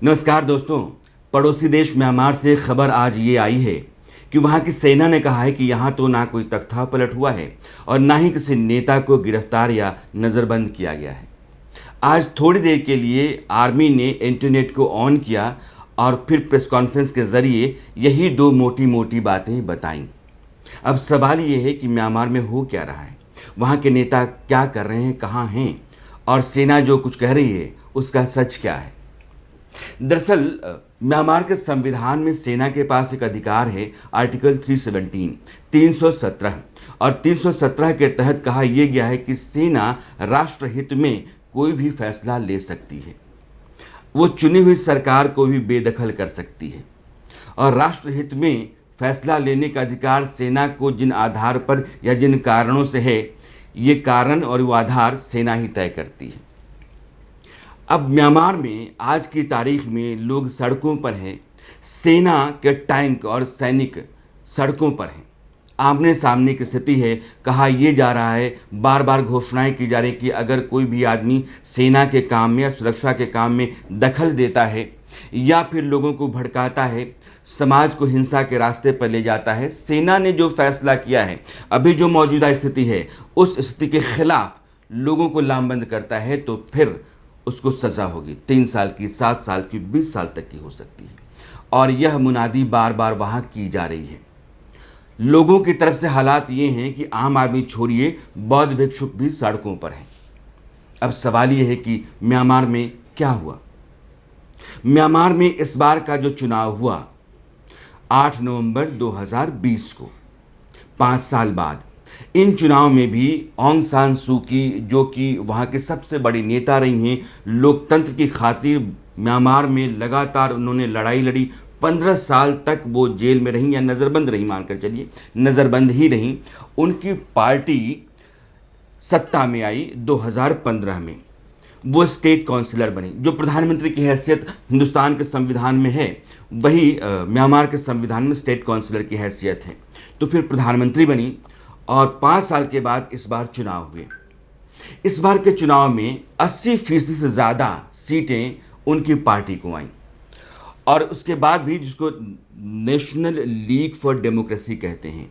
नमस्कार दोस्तों। पड़ोसी देश म्यांमार से खबर आज ये आई है कि वहाँ की सेना ने कहा है कि यहाँ तो ना कोई तख्ता पलट हुआ है और ना ही किसी नेता को गिरफ्तार या नज़रबंद किया गया है। आज थोड़ी देर के लिए आर्मी ने इंटरनेट को ऑन किया और फिर प्रेस कॉन्फ्रेंस के ज़रिए यही दो मोटी मोटी बातें बताईं। अब सवाल ये है कि म्यांमार में हो क्या रहा है, वहाँ के नेता क्या कर रहे हैं, कहाँ हैं, और सेना जो कुछ कह रही है उसका सच क्या है। दरअसल म्यांमार के संविधान में सेना के पास एक अधिकार है, आर्टिकल 317 और 317 के तहत कहा यह गया है कि सेना राष्ट्रहित में कोई भी फैसला ले सकती है। वो चुनी हुई सरकार को भी बेदखल कर सकती है और राष्ट्रहित में फैसला लेने का अधिकार सेना को जिन आधार पर या जिन कारणों से है, ये कारण और वो आधार सेना ही तय करती है। अब म्यांमार में आज की तारीख में लोग सड़कों पर हैं, सेना के टैंक और सैनिक सड़कों पर हैं, आमने सामने की स्थिति है। कहा यह जा रहा है, बार बार घोषणाएं की जा रही कि अगर कोई भी आदमी सेना के काम में या सुरक्षा के काम में दखल देता है या फिर लोगों को भड़काता है, समाज को हिंसा के रास्ते पर ले जाता है, सेना ने जो फैसला किया है, अभी जो मौजूदा स्थिति है उस स्थिति के खिलाफ लोगों को लामबंद करता है, तो फिर उसको सज़ा होगी। 3 साल की, 7 साल की, 20 साल तक की हो सकती है। और यह मुनादी बार बार वहाँ की जा रही है। लोगों की तरफ से हालात ये हैं कि आम आदमी छोड़िए, बौद्ध भिक्षुक भी सड़कों पर हैं। अब सवाल ये है कि म्यांमार में क्या हुआ। म्यांमार में इस बार का जो चुनाव हुआ 8 नवंबर 2020 को, 5 साल बाद, इन चुनाव में भी ऑंग सान सू की, जो कि वहाँ के सबसे बड़ी नेता रही हैं, लोकतंत्र की खातिर म्यांमार में लगातार उन्होंने लड़ाई लड़ी। 15 साल तक वो जेल में रहीं या नज़रबंद रहीं, मानकर चलिए नज़रबंद ही रहीं। उनकी पार्टी सत्ता में आई 2015 में, वो स्टेट काउंसिलर बनी। जो प्रधानमंत्री की हैसियत हिंदुस्तान के संविधान में है, वही म्यांमार के संविधान में स्टेट काउंसिलर की हैसियत है। तो फिर प्रधानमंत्री बनी और 5 साल के बाद इस बार चुनाव हुए। इस बार के चुनाव में 80% से ज़्यादा सीटें उनकी पार्टी को आईं और उसके बाद भी, जिसको नेशनल लीग फॉर डेमोक्रेसी कहते हैं,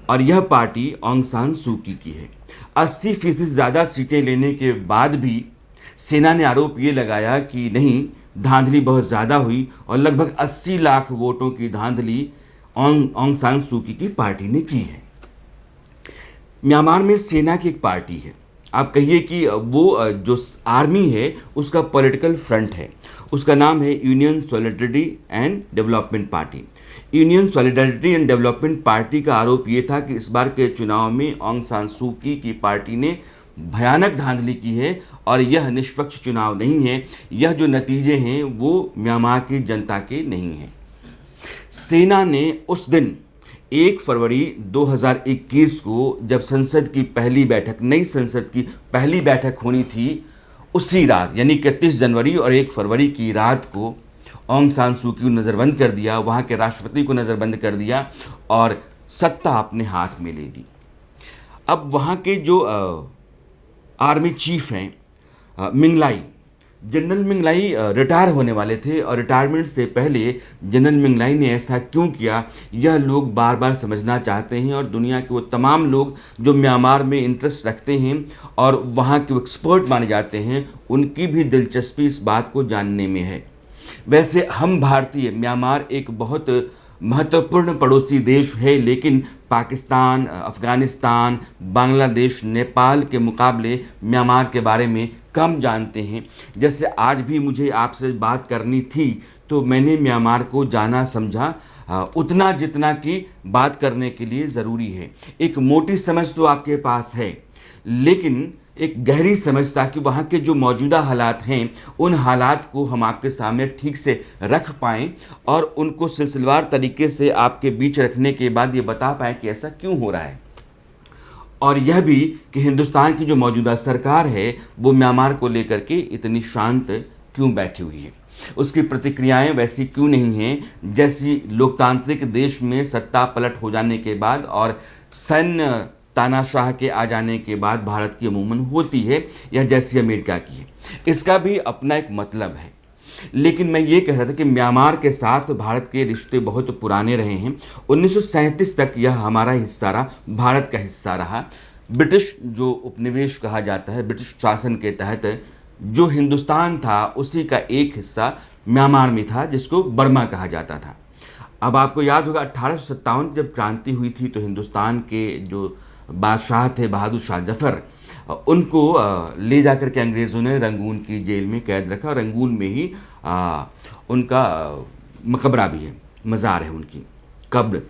और यह पार्टी ऑंग सान सू की है। 80% से ज़्यादा सीटें लेने के बाद भी सेना ने आरोप ये लगाया कि नहीं, धांधली बहुत ज़्यादा हुई और लगभग 80 लाख वोटों की धांधली ऑंग सान सू की पार्टी ने की है। म्यांमार में सेना की एक पार्टी है, आप कहिए कि वो जो आर्मी है उसका पॉलिटिकल फ्रंट है, उसका नाम है union solidarity and Development party. Union solidarity and Development party का आरोप ये था कि इस बार के चुनाव में ऑंग सान सू की पार्टी ने भयानक धांधली की है और यह निष्पक्ष चुनाव नहीं है। यह जो नतीजे हैं वो म्यांमार की जनता के नहीं हैं। सेना ने उस दिन 1 फरवरी 2021 को, जब संसद की पहली बैठक, नई संसद की पहली बैठक होनी थी, उसी रात यानी 31 जनवरी और 1 फरवरी की रात को ऑंग सान सू की नज़रबंद कर दिया, वहाँ के राष्ट्रपति को नज़रबंद कर दिया और सत्ता अपने हाथ में ले ली। अब वहाँ के जो आर्मी चीफ हैं मिंगलाई, जनरल मिंगलाई रिटायर होने वाले थे और रिटायरमेंट से पहले जनरल मिंगलाई ने ऐसा क्यों किया, यह लोग बार बार समझना चाहते हैं। और दुनिया के वो तमाम लोग जो म्यांमार में इंटरेस्ट रखते हैं और वहाँ के एक्सपर्ट माने जाते हैं, उनकी भी दिलचस्पी इस बात को जानने में है। वैसे हम भारतीय, म्यांमार एक बहुत महत्वपूर्ण पड़ोसी देश है, लेकिन पाकिस्तान, अफ़गानिस्तान, बांग्लादेश, नेपाल के मुकाबले म्यांमार के बारे में कम जानते हैं। जैसे आज भी मुझे आपसे बात करनी थी तो मैंने म्यांमार को जाना समझा उतना जितना कि बात करने के लिए ज़रूरी है। एक मोटी समझ तो आपके पास है, लेकिन एक गहरी समझ, ताकि वहाँ के जो मौजूदा हालात हैं उन हालात को हम आपके सामने ठीक से रख पाएँ और उनको सिलसिलेवार तरीके से आपके बीच रखने के बाद ये बता पाएँ कि ऐसा क्यों हो रहा है। और यह भी कि हिंदुस्तान की जो मौजूदा सरकार है वो म्यांमार को लेकर के इतनी शांत क्यों बैठी हुई है, उसकी प्रतिक्रियाएं वैसी क्यों नहीं हैं जैसी लोकतांत्रिक देश में सत्ता पलट हो जाने के बाद और सैन्य तानाशाह के आ जाने के बाद भारत की अमूमन होती है या जैसी अमेरिका की है। इसका भी अपना एक मतलब है। लेकिन मैं ये कह रहा था कि म्यांमार के साथ भारत के रिश्ते बहुत पुराने रहे हैं। 1937 तक यह हमारा हिस्सा रहा, भारत का हिस्सा रहा। ब्रिटिश जो उपनिवेश कहा जाता है, ब्रिटिश शासन के तहत जो हिंदुस्तान था उसी का एक हिस्सा म्यांमार में था, जिसको बर्मा कहा जाता था। अब आपको याद होगा 1857 जब क्रांति हुई थी तो हिंदुस्तान के जो बादशाह थे बहादुर शाह जफर, उनको ले जाकर के अंग्रेज़ों ने रंगून की जेल में कैद रखा। रंगून में ही उनका मकबरा भी है, मज़ार है उनकी कब्र।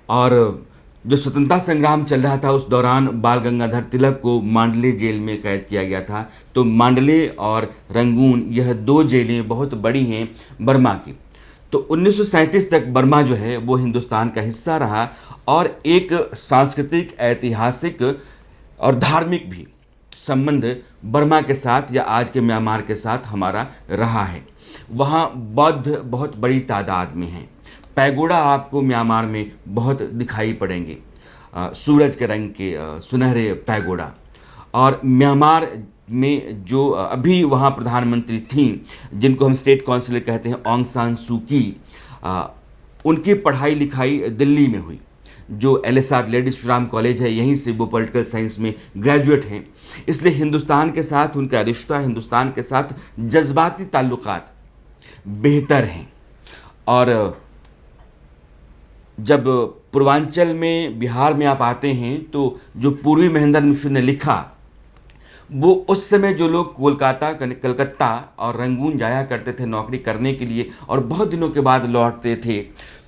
और जो स्वतंत्रता संग्राम चल रहा था उस दौरान बाल गंगाधर तिलक को मांडले जेल में कैद किया गया था। तो मांडले और रंगून यह दो जेलें बहुत बड़ी हैं बर्मा की। तो 1937 तक बर्मा जो है वो हिंदुस्तान का हिस्सा रहा और एक सांस्कृतिक, ऐतिहासिक और धार्मिक भी संबंध बर्मा के साथ या आज के म्यांमार के साथ हमारा रहा है। वहाँ बौद्ध बहुत बड़ी तादाद में हैं। पैगोडा आपको म्यांमार में बहुत दिखाई पड़ेंगे, सूरज के रंग के सुनहरे पैगोडा। और म्यांमार में जो अभी वहाँ प्रधानमंत्री थीं, जिनको हम स्टेट काउंसिलर कहते हैं, ऑंग सान सू की, उनकी पढ़ाई लिखाई दिल्ली में हुई। जो LSR लेडी श्रीराम कॉलेज है, यहीं से वो पॉलिटिकल साइंस में ग्रेजुएट हैं। इसलिए हिंदुस्तान के साथ उनका रिश्ता, हिंदुस्तान के साथ जज्बाती ताल्लुकात बेहतर हैं। और जब पूर्वांचल में, बिहार में आप आते हैं तो जो पूर्वी महेंद्र मिश्र ने लिखा, वो उस समय जो लोग कलकत्ता और रंगून जाया करते थे नौकरी करने के लिए और बहुत दिनों के बाद लौटते थे,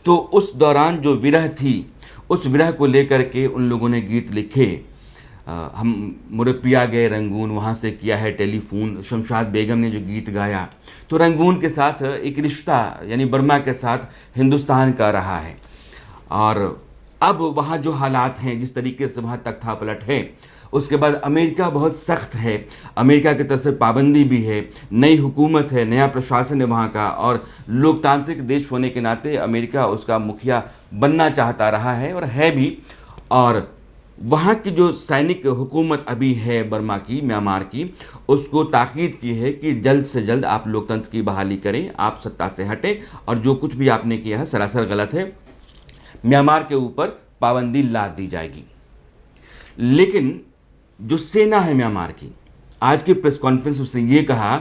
तो उस दौरान जो विरह थी, उस विरह को लेकर के उन लोगों ने गीत लिखे। हम मुरपिया गए रंगून, वहाँ से किया है टेलीफोन, शमशाद बेगम ने जो गीत गाया। तो रंगून के साथ एक रिश्ता यानी बर्मा के साथ हिंदुस्तान का रहा है। और अब वहाँ जो हालात हैं, जिस तरीके से वहाँ तख्तापलट है, उसके बाद अमेरिका बहुत सख्त है। अमेरिका की तरफ से पाबंदी भी है, नई हुकूमत है, नया प्रशासन है वहाँ का, और लोकतांत्रिक देश होने के नाते अमेरिका उसका मुखिया बनना चाहता रहा है और है भी। और वहाँ की जो सैनिक हुकूमत अभी है बर्मा की, म्यांमार की, उसको ताकीद की है कि जल्द से जल्द आप लोकतंत्र की बहाली करें, आप सत्ता से हटें और जो कुछ भी आपने किया है सरासर गलत है, म्यांमार के ऊपर पाबंदी लाद दी जाएगी। लेकिन जो सेना है म्यांमार की, आज की प्रेस कॉन्फ्रेंस उसने ये कहा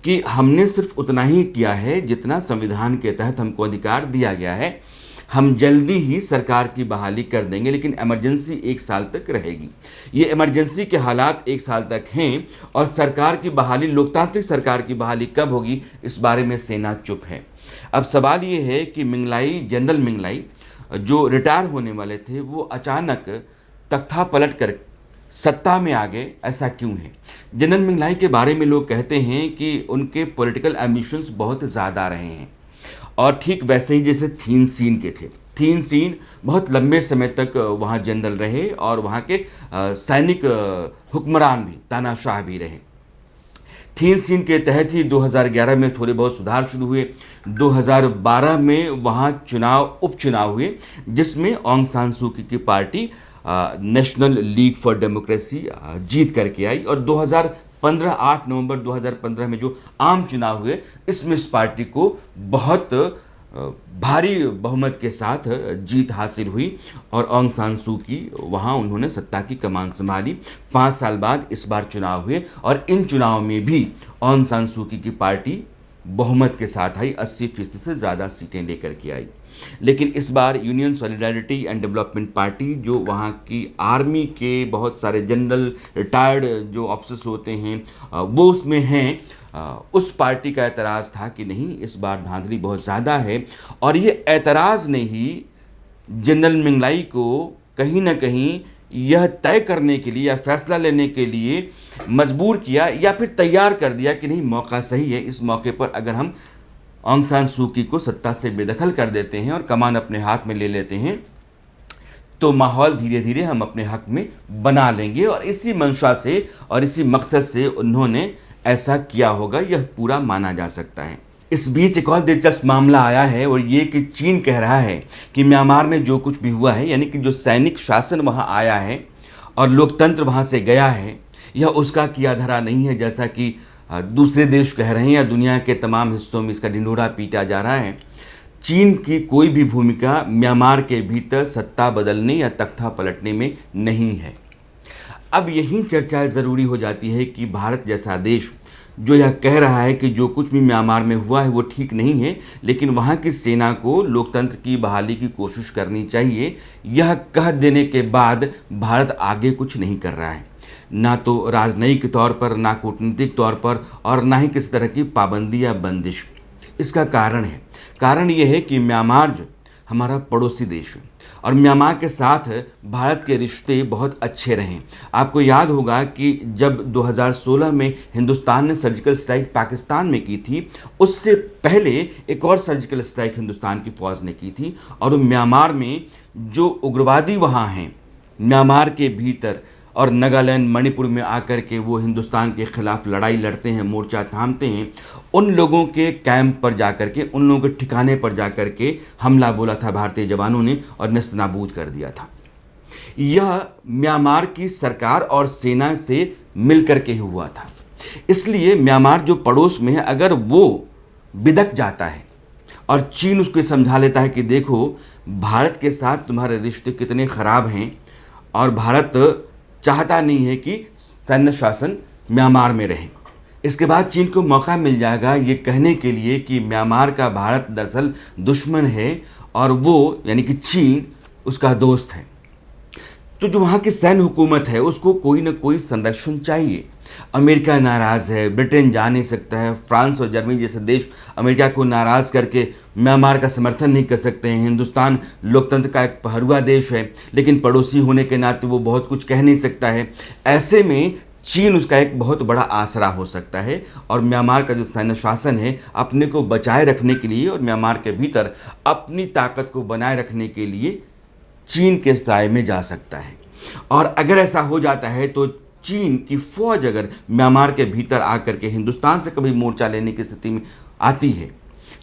कि हमने सिर्फ उतना ही किया है जितना संविधान के तहत हमको अधिकार दिया गया है। हम जल्दी ही सरकार की बहाली कर देंगे, लेकिन इमरजेंसी 1 साल तक रहेगी। ये इमरजेंसी के हालात 1 साल तक हैं और सरकार की बहाली, लोकतांत्रिक सरकार की बहाली कब होगी, इस बारे में सेना चुप है। अब सवाल ये है कि मिंगलाई, जनरल मिंगलाई जो रिटायर होने वाले थे, वो अचानक तख्ता पलट कर सत्ता में आ गए, ऐसा क्यों है? जनरल मिंगलाई के बारे में लोग कहते हैं कि उनके पॉलिटिकल एम्बिशंस बहुत ज़्यादा रहे हैं और ठीक वैसे ही जैसे थीन सीन के थे। थीन सीन बहुत लंबे समय तक वहाँ जनरल रहे और वहाँ के सैनिक हुक्मरान भी, तानाशाह भी रहे। थीन सीन के तहत ही 2011 में थोड़े बहुत सुधार शुरू हुए। 2012 में वहाँ उपचुनाव हुए, जिसमें ऑंग सान सू की party National League for Democracy जीत करके आई। और 2015 8 नवंबर 2015 में जो आम चुनाव हुए, इसमें इस पार्टी को बहुत भारी बहुमत के साथ जीत हासिल हुई और ऑंग सान सू की वहाँ उन्होंने सत्ता की कमान संभाली। 5 साल बाद इस बार चुनाव हुए और इन चुनाव में भी ऑंग सान सू की पार्टी बहुमत के साथ आई, 80% से ज़्यादा सीटें लेकर के आई। लेकिन इस बार Union Solidarity and Development Party, जो वहाँ की आर्मी के बहुत सारे जनरल, रिटायर्ड जो ऑफिसर्स होते हैं, वो उसमें हैं। उस पार्टी का एतराज़ था कि नहीं, इस बार धांधली बहुत ज़्यादा है। और ये एतराज़ ने ही जनरल मिंगलाई को कहीं ना कहीं यह तय करने के लिए या फैसला लेने के लिए मजबूर किया या फिर तैयार कर दिया कि नहीं, मौका सही है, इस मौके पर अगर हम ऑंग सान सू की को सत्ता से बेदखल कर देते हैं और कमान अपने हाथ में ले लेते हैं, तो माहौल धीरे धीरे हम अपने हक में बना लेंगे। और इसी मंशा से और इसी मकसद से उन्होंने ऐसा किया होगा, यह पूरा माना जा सकता है। इस बीच एक और दिलचस्प मामला आया है और ये कि चीन कह रहा है कि म्यांमार में जो कुछ भी हुआ है, यानी कि जो सैनिक शासन वहाँ आया है और लोकतंत्र वहाँ से गया है, यह उसका किया धरा नहीं है, जैसा कि दूसरे देश कह रहे हैं या दुनिया के तमाम हिस्सों में इसका ढिंढोरा पीटा जा रहा है, चीन की कोई भी भूमिका म्यांमार के भीतर सत्ता बदलने या तख्ता पलटने में नहीं है। अब यही चर्चा ज़रूरी हो जाती है कि भारत जैसा देश जो यह कह रहा है कि जो कुछ भी म्यांमार में हुआ है वो ठीक नहीं है, लेकिन वहाँ की सेना को लोकतंत्र की बहाली की कोशिश करनी चाहिए, यह कह देने के बाद भारत आगे कुछ नहीं कर रहा है, ना तो राजनयिक तौर पर, ना कूटनीतिक तौर पर, और ना ही किसी तरह की पाबंदी या बंदिश। इसका कारण ये है कि म्यांमार जो हमारा पड़ोसी देश है और म्यांमार के साथ भारत के रिश्ते बहुत अच्छे रहे। आपको याद होगा कि जब 2016 में हिंदुस्तान ने सर्जिकल स्ट्राइक पाकिस्तान में की थी, उससे पहले एक और सर्जिकल स्ट्राइक हिंदुस्तान की फ़ौज ने की थी, और म्यांमार में जो उग्रवादी वहाँ हैं म्यांमार के भीतर और नागालैंड मणिपुर में आकर के वो हिंदुस्तान के ख़िलाफ़ लड़ाई लड़ते हैं, मोर्चा थामते हैं, उन लोगों के कैंप पर जाकर के, उन लोगों के ठिकाने पर जाकर के हमला बोला था भारतीय जवानों ने और नेस्तनाबूद कर दिया था। यह म्यांमार की सरकार और सेना से मिल कर के हुआ था। इसलिए म्यांमार जो पड़ोस में है, अगर वो बिदक जाता है और चीन उसको समझा लेता है कि देखो भारत के साथ तुम्हारे रिश्ते कितने ख़राब हैं और भारत चाहता नहीं है कि सैन्य शासन म्यांमार में रहे, इसके बाद चीन को मौका मिल जाएगा ये कहने के लिए कि म्यांमार का भारत दरअसल दुश्मन है और वो यानी कि चीन उसका दोस्त है। तो जो वहाँ की सैन्य हुकूमत है उसको कोई ना कोई संरक्षण चाहिए। अमेरिका नाराज़ है, ब्रिटेन जा नहीं सकता है, फ्रांस और जर्मनी जैसे देश अमेरिका को नाराज़ करके म्यांमार का समर्थन नहीं कर सकते हैं। हिंदुस्तान लोकतंत्र का एक पहरुआ देश है, लेकिन पड़ोसी होने के नाते वो बहुत कुछ कह नहीं सकता है। ऐसे में चीन उसका एक बहुत बड़ा आसरा हो सकता है और म्यांमार का जो सैन्य शासन है अपने को बचाए रखने के लिए और म्यांमार के भीतर अपनी ताकत को बनाए रखने के लिए चीन के साए में जा सकता है। और अगर ऐसा हो जाता है तो चीन की फौज अगर म्यांमार के भीतर आकर के हिंदुस्तान से कभी मोर्चा लेने की स्थिति में आती है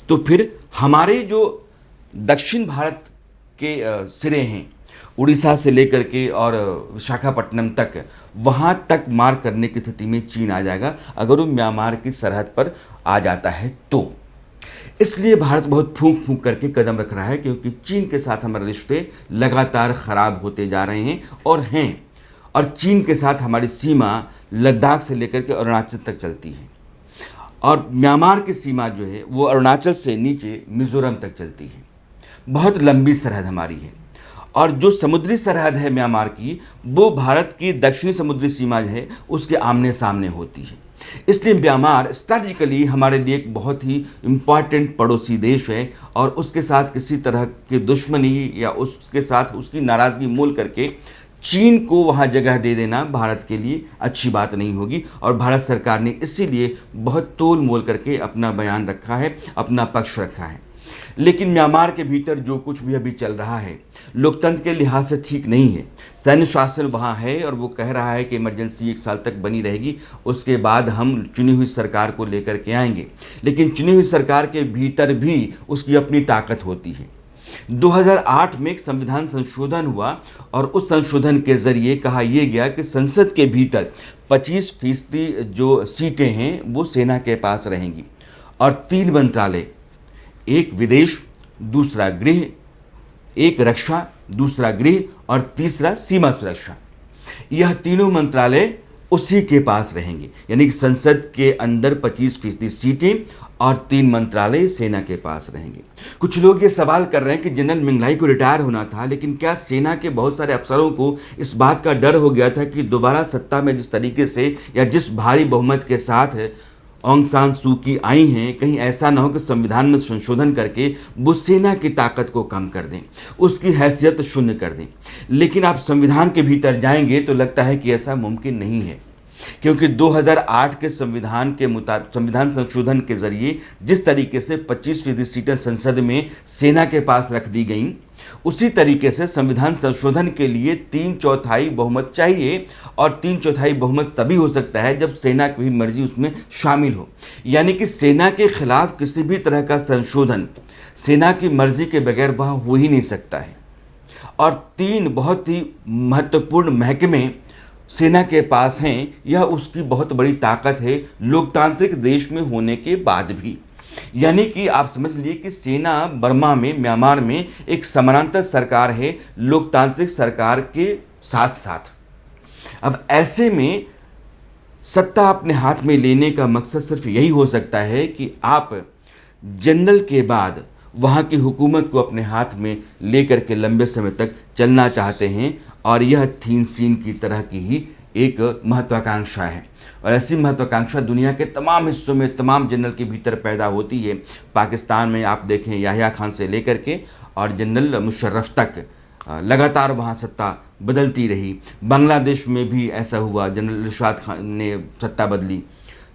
तो फिर हमारे जो दक्षिण भारत के सिरे हैं, उड़ीसा से लेकर के और विशाखापट्टनम तक, वहाँ तक मार करने की स्थिति में चीन आ जाएगा अगर वो म्यांमार की सरहद पर आ जाता है तो। इसलिए भारत बहुत फूंक फूंक करके कदम रख रहा है, क्योंकि चीन के साथ हमारे रिश्ते लगातार ख़राब होते जा रहे हैं और चीन के साथ हमारी सीमा लद्दाख से लेकर के अरुणाचल तक चलती है और म्यांमार की सीमा जो है वो अरुणाचल से नीचे मिज़ोरम तक चलती है। बहुत लंबी सरहद हमारी है और जो समुद्री सरहद है म्यांमार की वो भारत की दक्षिणी समुद्री सीमा जो है उसके आमने सामने होती है। इसलिए म्यांमार स्ट्रैटेजिकली हमारे लिए एक बहुत ही इम्पॉर्टेंट पड़ोसी देश है और उसके साथ किसी तरह की दुश्मनी या उसके साथ उसकी नाराज़गी मोल करके चीन को वहाँ जगह दे देना भारत के लिए अच्छी बात नहीं होगी। और भारत सरकार ने इसीलिए बहुत तोल मोल करके अपना बयान रखा है, अपना पक्ष रखा है। लेकिन म्यांमार के भीतर जो कुछ भी अभी चल रहा है लोकतंत्र के लिहाज से ठीक नहीं है। सैन्य शासन वहाँ है और वो कह रहा है कि इमरजेंसी 1 साल तक बनी रहेगी, उसके बाद हम चुनी हुई सरकार को लेकर के आएंगे। लेकिन चुनी हुई सरकार के भीतर भी उसकी अपनी ताकत होती है। 2008 में एक संविधान संशोधन हुआ और उस संशोधन के ज़रिए कहा यह गया कि संसद के भीतर 25% जो सीटें हैं वो सेना के पास रहेंगी और 3 मंत्रालय, एक विदेश, दूसरा गृह, एक रक्षा, दूसरा गृह और तीसरा सीमा सुरक्षा, यह तीनों मंत्रालय उसी के पास रहेंगे। यानी कि संसद के अंदर 25% सीटें और 3 मंत्रालय सेना के पास रहेंगे। कुछ लोग ये सवाल कर रहे हैं कि जनरल मिंगलाई को रिटायर होना था, लेकिन क्या सेना के बहुत सारे अफसरों को इस बात का डर हो गया था कि दोबारा सत्ता में जिस तरीके से या जिस भारी बहुमत के साथ ऑंग सान सू की आई हैं, कहीं ऐसा ना हो कि संविधान में संशोधन करके वो सेना की ताकत को कम कर दें, उसकी हैसियत शून्य कर दें। लेकिन आप संविधान के भीतर जाएंगे तो लगता है कि ऐसा मुमकिन नहीं है, क्योंकि 2008 के संविधान के मुताबिक संविधान संशोधन के जरिए जिस तरीके से 25% सीटें संसद में सेना के पास रख दी गईं, उसी तरीके से संविधान संशोधन के लिए 3/4 बहुमत चाहिए और 3/4 बहुमत तभी हो सकता है जब सेना की भी मर्जी उसमें शामिल हो। यानी कि सेना के खिलाफ किसी भी तरह का संशोधन सेना की मर्जी के बगैर वहाँ हो ही नहीं सकता है। और 3 बहुत ही महत्वपूर्ण महकमे सेना के पास हैं, यह उसकी बहुत बड़ी ताकत है लोकतांत्रिक देश में होने के बाद भी। यानी कि आप समझ लीजिए कि सेना बर्मा में, म्यांमार में एक समानांतर सरकार है लोकतांत्रिक सरकार के साथ साथ। अब ऐसे में सत्ता अपने हाथ में लेने का मकसद सिर्फ यही हो सकता है कि आप जनरल के बाद वहाँ की हुकूमत को अपने हाथ में लेकर के लंबे समय तक चलना चाहते हैं, और यह थीन सीन की तरह की ही एक महत्वाकांक्षा है। और ऐसी महत्वाकांक्षा दुनिया के तमाम हिस्सों में तमाम जनरल के भीतर पैदा होती है। पाकिस्तान में आप देखें याहिया खान से लेकर के और जनरल मुशर्रफ तक लगातार वहाँ सत्ता बदलती रही। बांग्लादेश में भी ऐसा हुआ, जनरल इरशाद खान ने सत्ता बदली।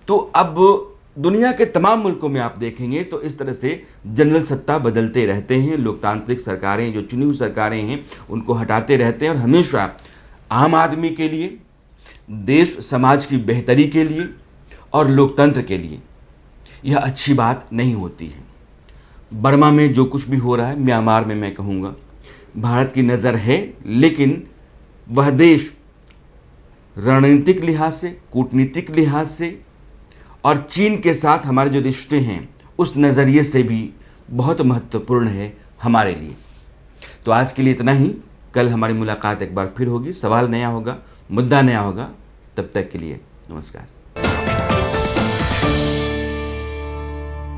तो अब दुनिया के तमाम मुल्कों में आप देखेंगे तो इस तरह से जनरल सत्ता बदलते रहते हैं। लोकतांत्रिक सरकारें, जो चुनी हुई सरकारें हैं, उनको हटाते रहते हैं, और हमेशा आम आदमी के लिए, देश समाज की बेहतरी के लिए और लोकतंत्र के लिए यह अच्छी बात नहीं होती है। बर्मा में जो कुछ भी हो रहा है, म्यांमार में मैं कहूँगा भारत की नज़र है, लेकिन वह देश रणनीतिक लिहाज से, कूटनीतिक लिहाज से और चीन के साथ हमारे जो रिश्ते हैं उस नज़रिए से भी बहुत महत्वपूर्ण है हमारे लिए। तो आज के लिए इतना ही। कल हमारी मुलाकात एक बार फिर होगी, सवाल नया होगा, मुद्दा नया होगा। तब तक के लिए नमस्कार।